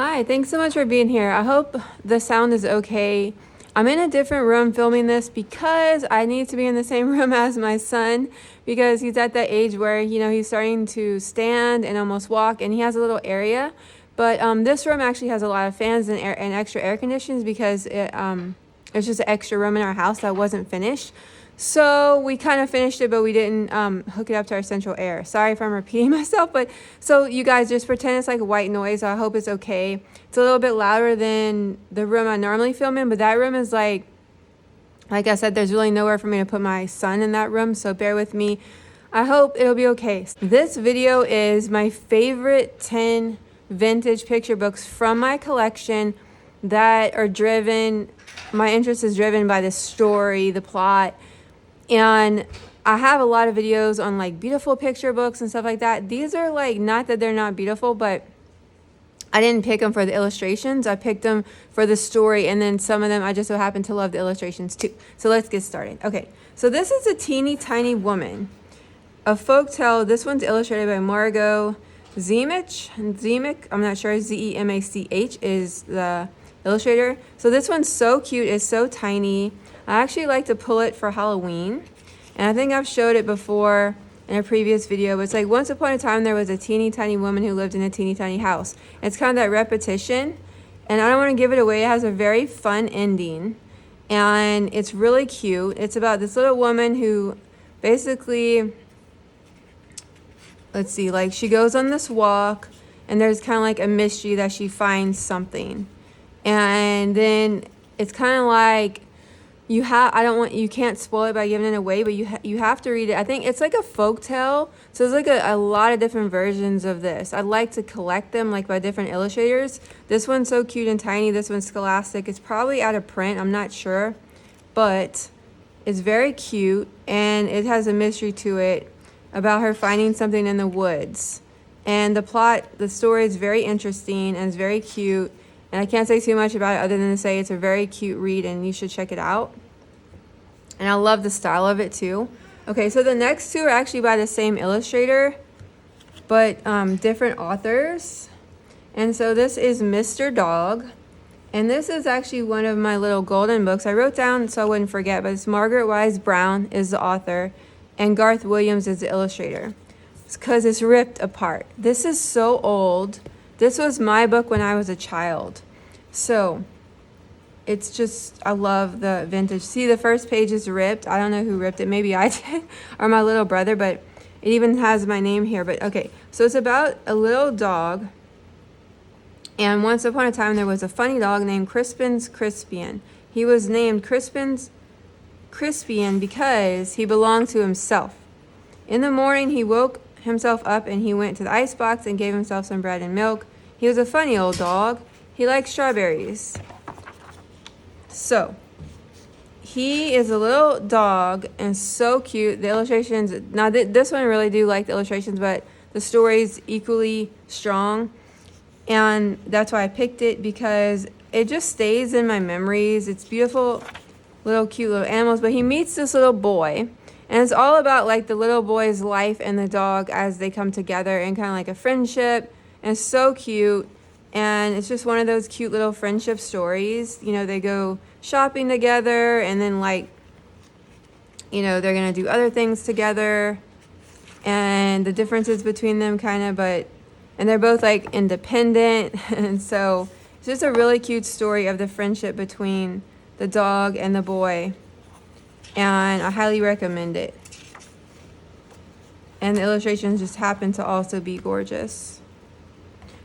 Hi, thanks so much for being here. I hope the sound is okay. I'm in a different room filming this because I need to be in the same room as my son because he's at that age where, he's starting to stand and almost walk and he has a little area. But this room actually has a lot of fans and extra air conditions because it's just an extra room in our house that wasn't finished. So we kind of finished it, but we didn't hook it up to our central air. Sorry if I'm repeating myself, but so you guys just pretend it's like white noise. I hope it's okay. It's a little bit louder than the room I normally film in, but that room is like I said, there's really nowhere for me to put my son in that room, so bear with me. I hope it'll be okay. This video is my favorite 10 vintage picture books from my collection that are my interest is driven by the story, the plot. And I have a lot of videos on like beautiful picture books and stuff like that. These are like, not that they're not beautiful, but I didn't pick them for the illustrations. I picked them for the story. And then some of them, I just so happen to love the illustrations too. So let's get started. Okay, so this is A Teeny Tiny Woman, a folk tale. This one's illustrated by Margot Zemach. I'm not sure, Zemach is the illustrator. So this one's so cute. It's so tiny. I actually like to pull it for Halloween, and I think I've showed it before in a previous video, but it's like once upon a time there was a teeny tiny woman who lived in a teeny tiny house. It's kind of that repetition, and I don't want to give it away. It has a very fun ending, and it's really cute. It's about this little woman who basically, let's see, like she goes on this walk, and there's kind of like a mystery that she finds something, and then it's kind of like you can't spoil it by giving it away, but you have to read it. I think it's like a folk tale, so there's like a lot of different versions of this. I'd like to collect them like by different illustrators. This one's so cute and tiny. This one's Scholastic. It's probably out of print, I'm not sure, but it's very cute, and it has a mystery to it about her finding something in the woods. And the story is very interesting and it's very cute. And I can't say too much about it other than to say it's a very cute read and you should check it out. And I love the style of it too. Okay, so the next two are actually by the same illustrator, but different authors. And so this is Mr. Dog. And this is actually one of my little golden books. I wrote down so I wouldn't forget, but it's Margaret Wise Brown is the author and Garth Williams is the illustrator. It's because it's ripped apart. This is so old. This was my book when I was a child. So it's just, I love the vintage. See, the first page is ripped. I don't know who ripped it. Maybe I did or my little brother, but it even has my name here. But okay, so it's about a little dog. And once upon a time, there was a funny dog named Crispin's Crispian. He was named Crispin's Crispian because he belonged to himself. In the morning, he woke himself up and he went to the icebox and gave himself some bread and milk. He was a funny old dog. He liked strawberries. So he is a little dog and so cute. The illustrations, now this one I really do like the illustrations, but the story's equally strong. And that's why I picked it, because it just stays in my memories. It's beautiful, cute little animals. But he meets this little boy, and it's all about like the little boy's life and the dog as they come together and kind of like a friendship. And it's so cute. And it's just one of those cute little friendship stories. They go shopping together, and then they're going to do other things together. And the differences between them and they're both like independent. And so it's just a really cute story of the friendship between the dog and the boy. And I highly recommend it. And the illustrations just happen to also be gorgeous.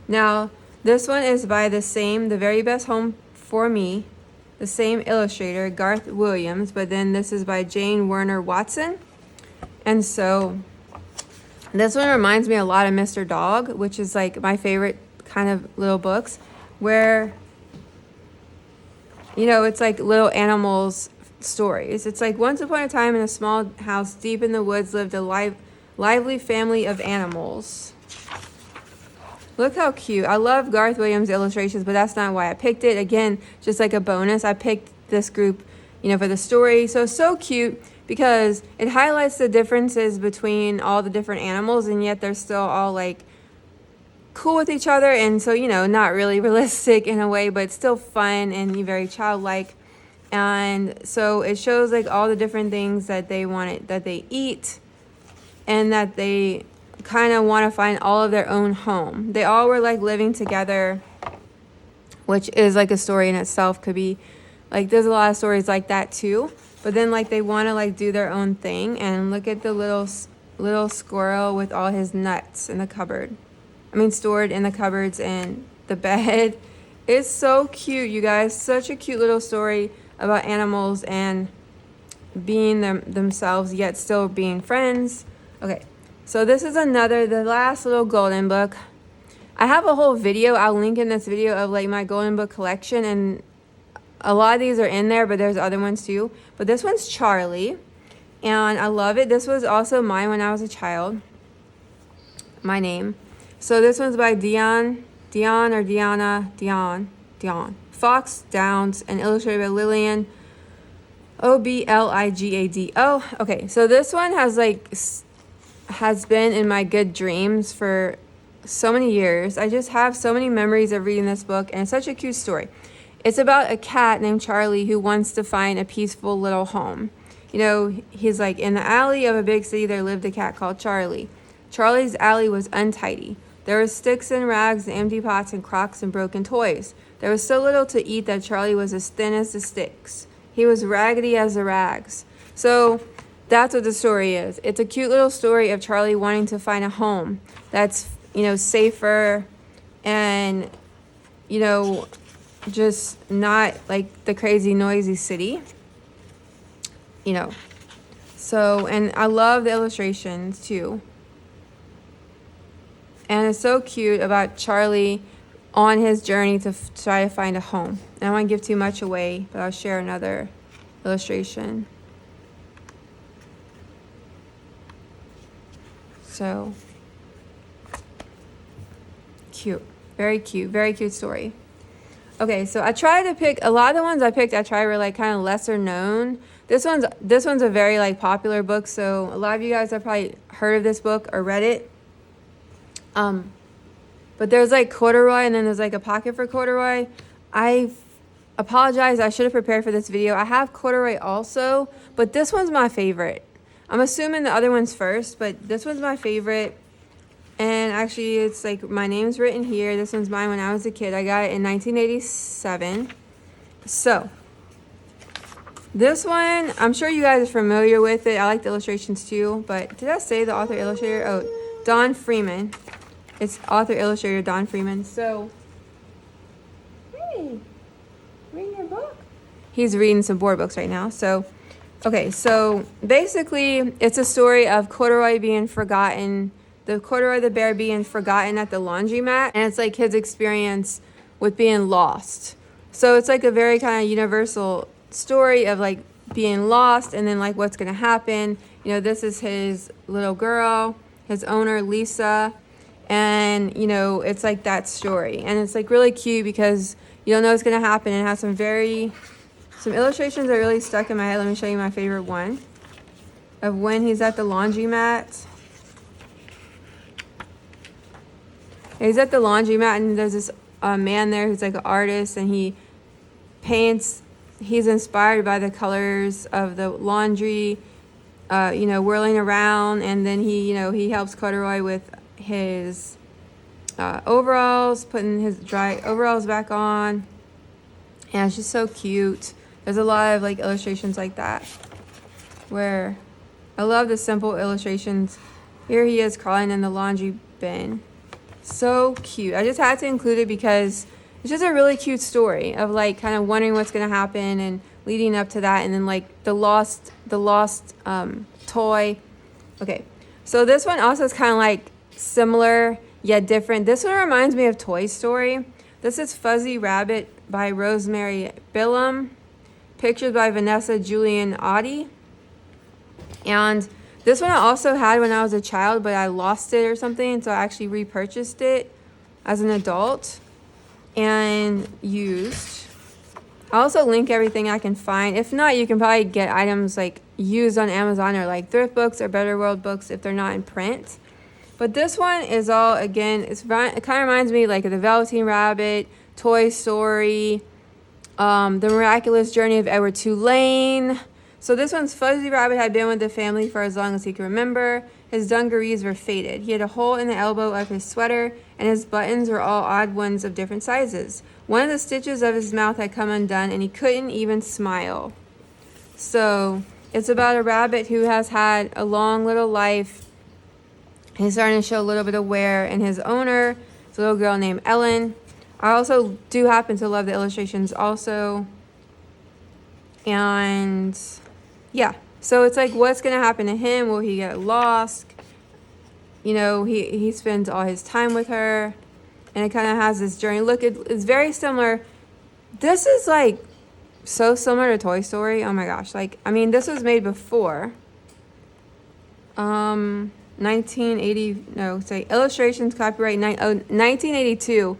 Now, this one is by the very best home for me, the same illustrator, Garth Williams, but then this is by Jane Werner Watson. And so this one reminds me a lot of Mr. Dog, which is like my favorite kind of little books, where, it's like little animals stories. It's like once upon a time in a small house deep in the woods lived a lively family of animals. Look how cute. I love Garth Williams' illustrations, but that's not why I picked it. Again, just like a bonus, I picked this group, for the story. So cute because it highlights the differences between all the different animals, and yet they're still all like cool with each other, and so, you know, not really realistic in a way, but still fun and very childlike. And so it shows like all the different things that they want that they eat, and that they kind of want to find all of their own home. They all were like living together, which is like a story in itself. Could be like, there's a lot of stories like that too, but then like they want to like do their own thing. And look at the little squirrel with all his nuts in the cupboard. I mean, stored in the cupboards and the bed. It's so cute, you guys. Such a cute little story about animals and being themselves, yet still being friends. Okay, so this is the last little golden book. I have a whole video, I'll link in this video, of like my golden book collection, and a lot of these are in there, but there's other ones too. But this one's Charlie, and I love it. This was also mine when I was a child. My name. So this one's by Dion Fox Downs, and illustrated by Lillian Obligado. Okay, so this one has been in my good dreams for so many years. I just have so many memories of reading this book, and it's such a cute story. It's about a cat named Charlie who wants to find a peaceful little home. You know, he's like, in the alley of a big city there lived a cat called Charlie. Charlie's alley was untidy. There were sticks and rags and empty pots and crocks and broken toys. There was so little to eat that Charlie was as thin as the sticks. He was raggedy as the rags. So that's what the story is. It's a cute little story of Charlie wanting to find a home that's, you know, safer and, you know, just not like the crazy noisy city, you know. So, and I love the illustrations too. And it's so cute about Charlie on his journey to try to find a home. And I don't want to give too much away, but I'll share another illustration. So cute. Very cute story. Okay, so I tried to pick, a lot of the ones I picked, were like kind of lesser known. This one's a very like popular book, so a lot of you guys have probably heard of this book or read it. But there's like Corduroy, and then there's like a pocket for Corduroy. I apologize, I should have prepared for this video. I have Corduroy also, but this one's my favorite. I'm assuming the other one's first, but this one's my favorite. And actually, it's like my name's written here. This one's mine when I was a kid. I got it in 1987. So this one, I'm sure you guys are familiar with it. I like the illustrations too, but did I say the author illustrator? Oh, Don Freeman. It's author illustrator Don Freeman. So, hey, reading your book? He's reading some board books right now. So, okay, so basically it's a story of Corduroy being forgotten, Corduroy the bear being forgotten at the laundromat, and it's like his experience with being lost. So it's like a very kind of universal story of like being lost, and then like what's gonna happen. You know, this is his little girl, his owner Lisa, and you know, it's like that story, and it's like really cute because you don't know what's gonna happen, and it has some illustrations that really stuck in my head. Let me show you my favorite one of when he's at the laundromat. He's at the laundromat, and there's this man there who's like an artist, and he paints. He's inspired by the colors of the laundry, you know, whirling around, and then he helps Corduroy with his overalls, putting his dry overalls back on, and it's just so cute. There's a lot of like illustrations like that where I love the simple illustrations. Here he is crawling in the laundry bin. So cute. I just had to include it because it's just a really cute story of like kind of wondering what's going to happen and leading up to that, and then like the lost toy. Okay, so this one also is kind of like similar yet different. This one reminds me of Toy Story. This is Fuzzy Rabbit by Rosemary Billum, pictures by Vanessa Julian Audi. And this one I also had when I was a child, but I lost it or something, so I actually repurchased it as an adult and used. I'll also link everything I can find. If not, you can probably get items like used on Amazon or like thrift books or Better World books if they're not in print. But this one is all, again, it kind of reminds me like of the Velveteen Rabbit, Toy Story, The Miraculous Journey of Edward Tulane. So this one's Fuzzy Rabbit had been with the family for as long as he could remember. His dungarees were faded. He had a hole in the elbow of his sweater, and his buttons were all odd ones of different sizes. One of the stitches of his mouth had come undone, and he couldn't even smile. So it's about a rabbit who has had a long little life. He's starting to show a little bit of wear, and his owner is a little girl named Ellen. I also do happen to love the illustrations also. And yeah, so it's like, what's going to happen to him? Will he get lost? You know, he spends all his time with her, and it kind of has this journey. Look, it's very similar. This is like so similar to Toy Story. Oh my gosh. Like, I mean, this was made before 1980, no, say illustrations copyright 1982.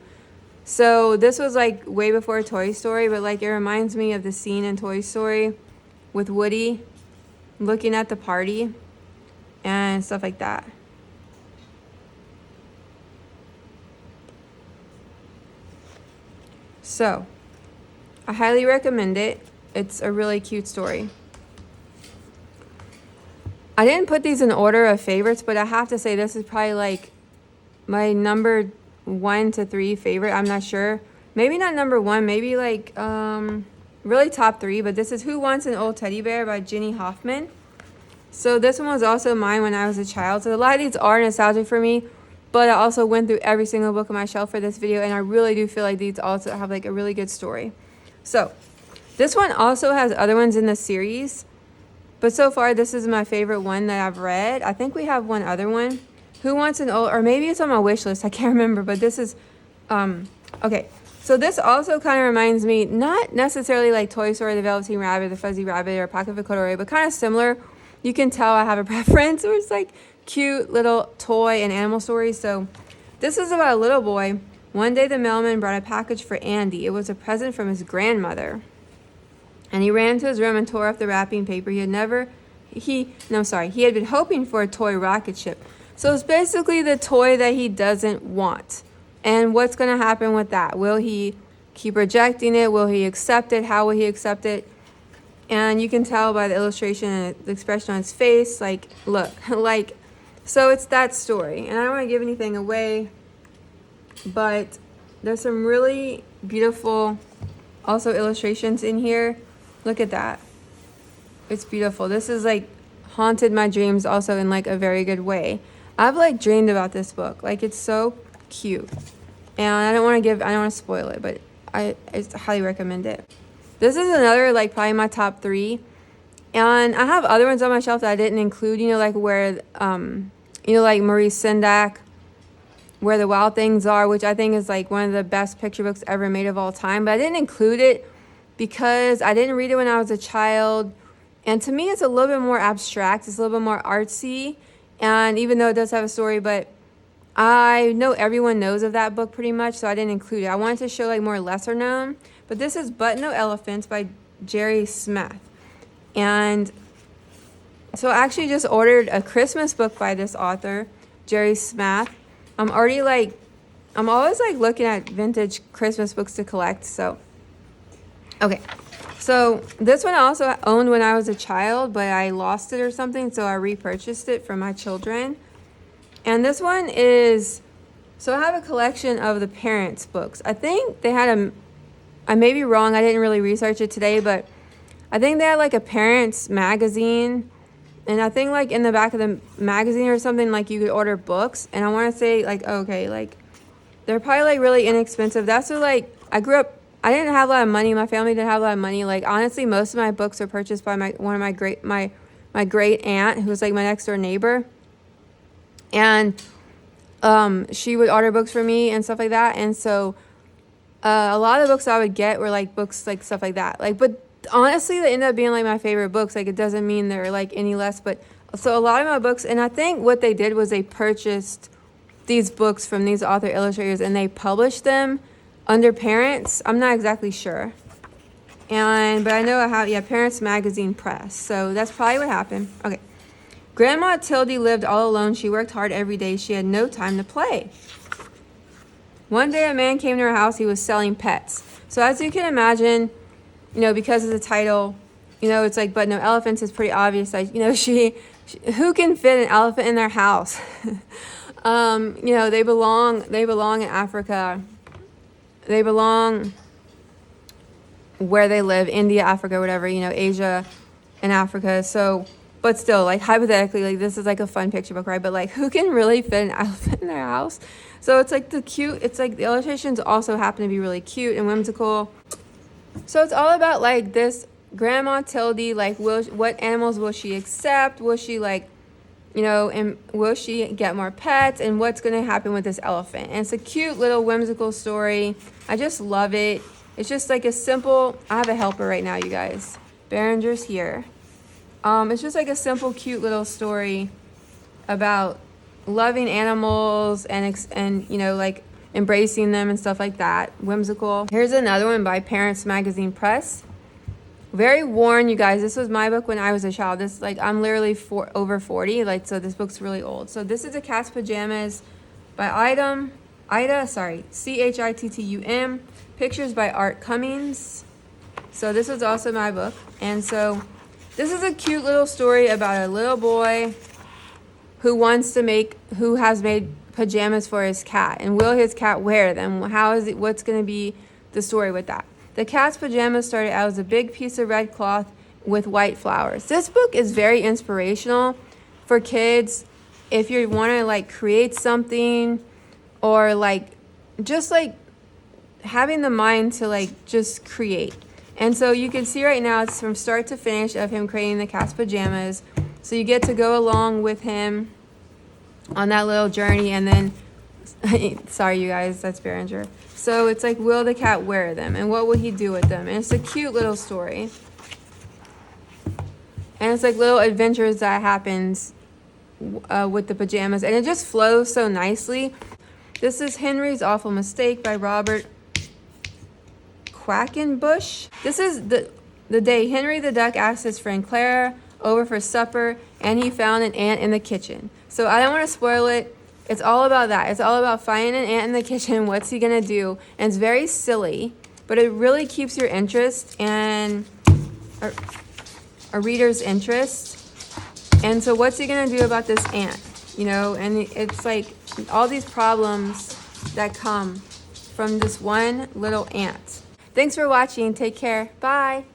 So this was like way before Toy Story, but like it reminds me of the scene in Toy Story with Woody looking at the party and stuff like that. So I highly recommend it. It's a really cute story. I didn't put these in order of favorites, but I have to say this is probably like my number 1 to 3 favorite. I'm not sure. Maybe not number 1, maybe like really top 3, but this is Who Wants an Old Teddy Bear by Ginny Hoffman. So this one was also mine when I was a child. So a lot of these are nostalgic for me, but I also went through every single book on my shelf for this video, and I really do feel like these also have like a really good story. So this one also has other ones in the series, but so far this is my favorite one that I've read. I think we have one other one. Who Wants an Old, or maybe it's on my wish list, I can't remember, but this is, okay. So this also kind of reminds me, not necessarily like Toy Story, the Velveteen Rabbit, the Fuzzy Rabbit, or Pocket of Kodore, but kind of similar. You can tell I have a preference, where it's like cute little toy and animal stories. So this is about a little boy. One day the mailman brought a package for Andy. It was a present from his grandmother. And he ran to his room and tore off the wrapping paper. He had been hoping for a toy rocket ship. So it's basically the toy that he doesn't want. And what's going to happen with that? Will he keep rejecting it? Will he accept it? How will he accept it? And you can tell by the illustration and the expression on his face, like, look, like, so it's that story. And I don't want to give anything away, but there's some really beautiful also illustrations in here. Look at that. It's beautiful. This is like haunted my dreams also in like a very good way. I've like dreamed about this book. Like, it's so cute. And I don't want to spoil it, but I highly recommend it. This is another, like, probably my top 3. And I have other ones on my shelf that I didn't include, you know, like where, like Maurice Sendak, Where the Wild Things Are, which I think is like one of the best picture books ever made of all time. But I didn't include it because I didn't read it when I was a child. And to me, it's a little bit more abstract. It's a little bit more artsy. And even though it does have a story, but I know everyone knows of that book pretty much, so I didn't include it. I wanted to show like more lesser known. But this is But No Elephants by Jerry Smith. And so I actually just ordered a Christmas book by this author, Jerry Smith. I'm always like looking at vintage Christmas books to collect. So, okay. So this one I also owned when I was a child, but I lost it or something. So I repurchased it for my children. And this one is, so I have a collection of the parents' books. I think they had I may be wrong, I didn't really research it today, but I think they had like a parents magazine, and I think like in the back of the magazine or something, like you could order books, and I want to say like, okay, like they're probably like really inexpensive. That's what, like, I grew up, I didn't have a lot of money, my family didn't have a lot of money. Like, honestly, most of my books were purchased by one of my great aunt, who was like my next door neighbor, and she would order books for me and stuff like that. And so a lot of the books I would get were like books, like stuff like that. Like, but honestly, they ended up being like my favorite books. Like, it doesn't mean they're like any less, but so a lot of my books, and I think what they did was they purchased these books from these author illustrators and they published them under Parents. I'm not exactly sure. But I know I have, Parents Magazine Press. So that's probably what happened. Okay. Grandma Tildy lived all alone. She worked hard every day. She had no time to play. One day a man came to her house. He was selling pets. So as you can imagine, you know, because of the title, you know, it's like, but no elephants is pretty obvious. Like, you know, who can fit an elephant in their house? You know, they belong in Africa. They belong where they live, India, Africa, whatever, you know, Asia and Africa. So, but still, like, hypothetically, like, this is like a fun picture book, right? But like, who can really fit an elephant in their house? So it's like it's like the illustrations also happen to be really cute and whimsical. So it's all about like this Grandma Tildy, like, what animals will she accept? Will she, like, you know, and will she get more pets? And what's going to happen with this elephant? And it's a cute little whimsical story. I just love it. It's just like a simple, I have a helper right now, you guys. Berenger's here. It's just like a simple, cute little story about loving animals and you know, like embracing them and stuff like that. Whimsical. Here's another one by Parents Magazine Press. Very worn, you guys. This was my book when I was a child. This, like, I'm literally over 40, like, so this book's really old. So this is The Cat's Pajamas by Ida, Chittum. Pictures by Art Cummings. So this was also my book. And so this is a cute little story about a little boy who has made pajamas for his cat. And will his cat wear them? What's going to be the story with that? The cat's pajamas started out as a big piece of red cloth with white flowers. This book is very inspirational for kids if you want to, like, create something, or like just like having the mind to, like, just create. And so you can see right now it's from start to finish of him creating the cat's pajamas. So you get to go along with him on that little journey. And then sorry, you guys, that's Berenger. So it's like, will the cat wear them? And what will he do with them? And it's a cute little story. And it's like little adventures that happens with the pajamas. And it just flows so nicely. This is Henry's Awful Mistake by Robert Quackenbush. This is the day Henry the Duck asked his friend Clara over for supper, and he found an ant in the kitchen. So I don't want to spoil it. It's all about that. It's all about finding an ant in the kitchen. What's he going to do? And it's very silly, but it really keeps your interest and a reader's interest. And so what's he going to do about this ant? You know, and it's like all these problems that come from this one little ant. Thanks for watching. Take care. Bye.